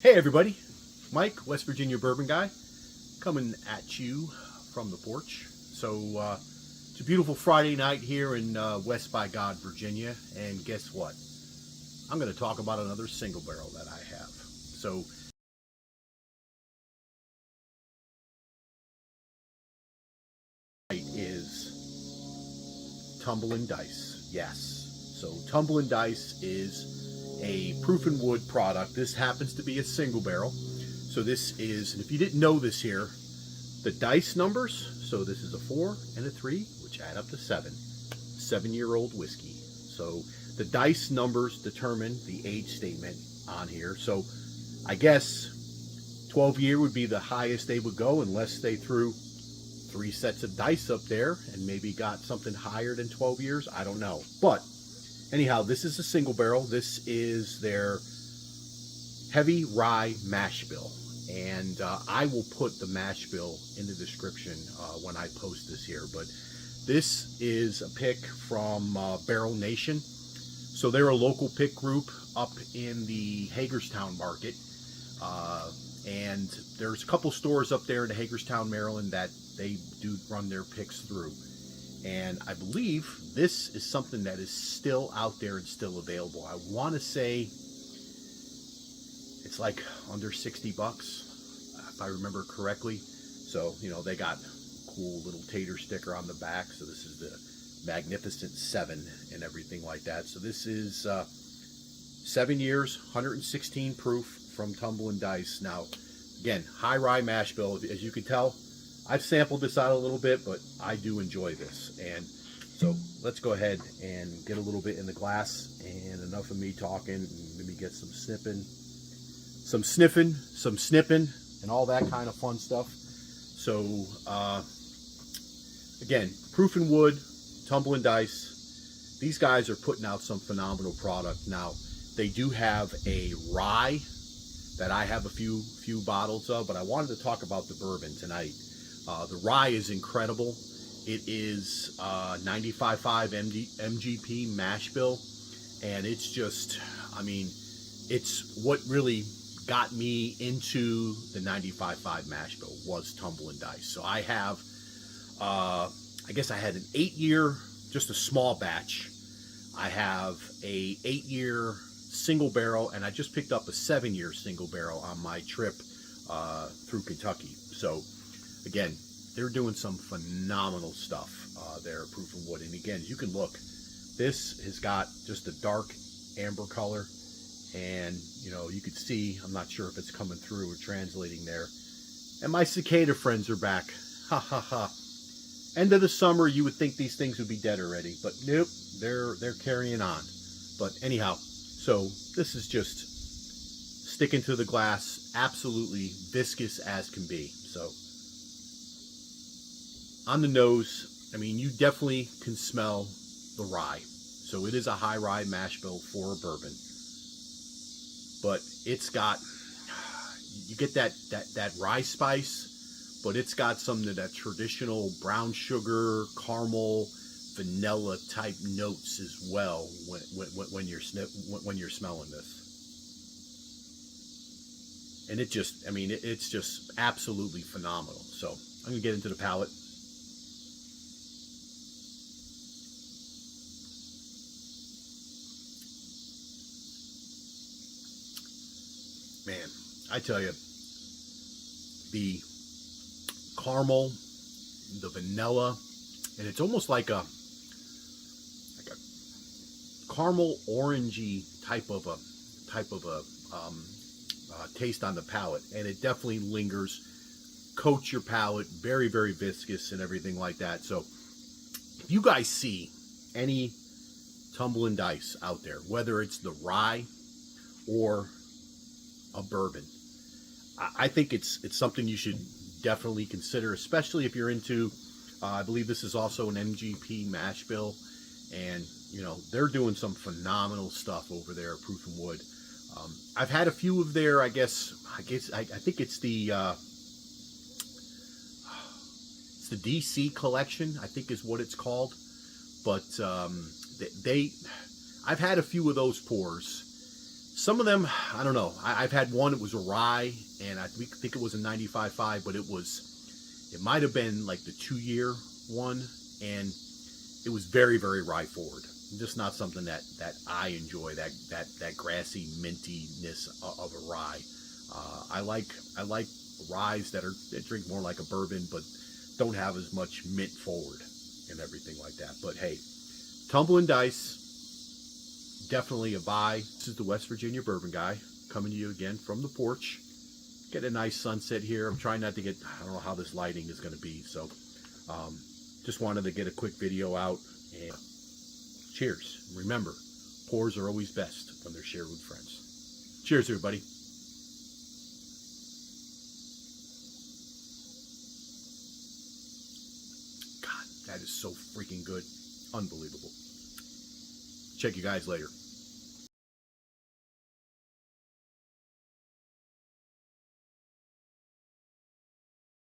Hey everybody, Mike, West Virginia bourbon guy, coming at you from the porch. So it's a beautiful Friday night here in West by God, Virginia, and guess what? I'm going to talk about another single barrel that I have. So is Tumblin Dice. Yes. So Tumblin Dice is a proof and wood product. This happens to be a single barrel. So this is, and if you didn't know this here, the dice numbers, so this is a 4 and a 3, which add up to 7. 7-year-old whiskey. So the dice numbers determine the age statement on here. So I guess 12 year would be the highest they would go, unless they threw 3 sets of dice up there and maybe got something higher than 12 years. I don't know. But anyhow, this is a single barrel. This is their heavy rye mash bill. And I will put the mash bill in the description when I post this here. But this is a pick from Barrel Nation. So they're a local pick group up in the Hagerstown market. And there's a couple stores up there in Hagerstown, Maryland, that they do run their picks through. And I believe this is something that is still out there and still available. I want to say it's like under 60 bucks, if I remember correctly. So, you know, they got a cool little tater sticker on the back. So this is the Magnificent 7 and everything like that. So this is 7 years, 116 proof from Tumblin Dice. Now, again, high rye mash bill. As you can tell, I've sampled this out a little bit, but I do enjoy this. And so let's go ahead and get a little bit in the glass, and enough of me talking, and let me get some sniffing, some snipping, and all that kind of fun stuff. So again, proof and wood, Tumblin Dice. These guys are putting out some phenomenal product. Now, they do have a rye that I have a few bottles of, but I wanted to talk about the bourbon tonight. The rye is incredible. It is 95.5 MGP mash bill, and it's just, I mean, it's what really got me into the 95.5 mash bill was Tumblin Dice. So I have, I guess I had an 8-year, just a small batch. I have a 8-year single barrel, and I just picked up a 7-year single barrel on my trip through Kentucky. So again, they're doing some phenomenal stuff there at Proof and Wood. And again, you can look, this has got just a dark amber color, and you know, you could see, I'm not sure if it's coming through or translating there. And my cicada friends are back. Ha ha ha. End of the summer, you would think these things would be dead already, but nope, they're carrying on. But anyhow, so this is just sticking to the glass, absolutely viscous as can be. So on the nose, I mean, you definitely can smell the rye. So it is a high rye mash bill for a bourbon. But it's got, you get that rye spice, but it's got some of that traditional brown sugar, caramel, vanilla type notes as well when you're smelling this. And it just, I mean, it's just absolutely phenomenal. So I'm gonna get into the palate. Man, I tell you, the caramel, the vanilla, and it's almost like a caramel orangey type of a taste on the palate, and it definitely lingers, coats your palate, very, very viscous and everything like that. So if you guys see any Tumblin Dice out there, whether it's the rye or a bourbon, I think it's something you should definitely consider, especially if you're into, I believe this is also an MGP mash bill, and you know, they're doing some phenomenal stuff over there at Proof and Wood. I've had a few of their, I think it's the DC collection, I think is what it's called. But I've had a few of those pours. Some of them, I don't know. I've had one, it was a rye, and we think it was a 95.5, but it might have been like the 2-year one, and it was very, very rye forward. Just not something that I enjoy, that grassy mintiness of a rye. I like ryes that drink more like a bourbon, but don't have as much mint forward and everything like that. But hey, Tumblin Dice, definitely a buy. This is the West Virginia Bourbon Guy coming to you again from the porch. Get a nice sunset here. I'm trying not to get, I don't know how this lighting is going to be, so just wanted to get a quick video out. And cheers. Remember, pours are always best when they're shared with friends. Cheers, everybody. God, that is so freaking good. Unbelievable. Check you guys later.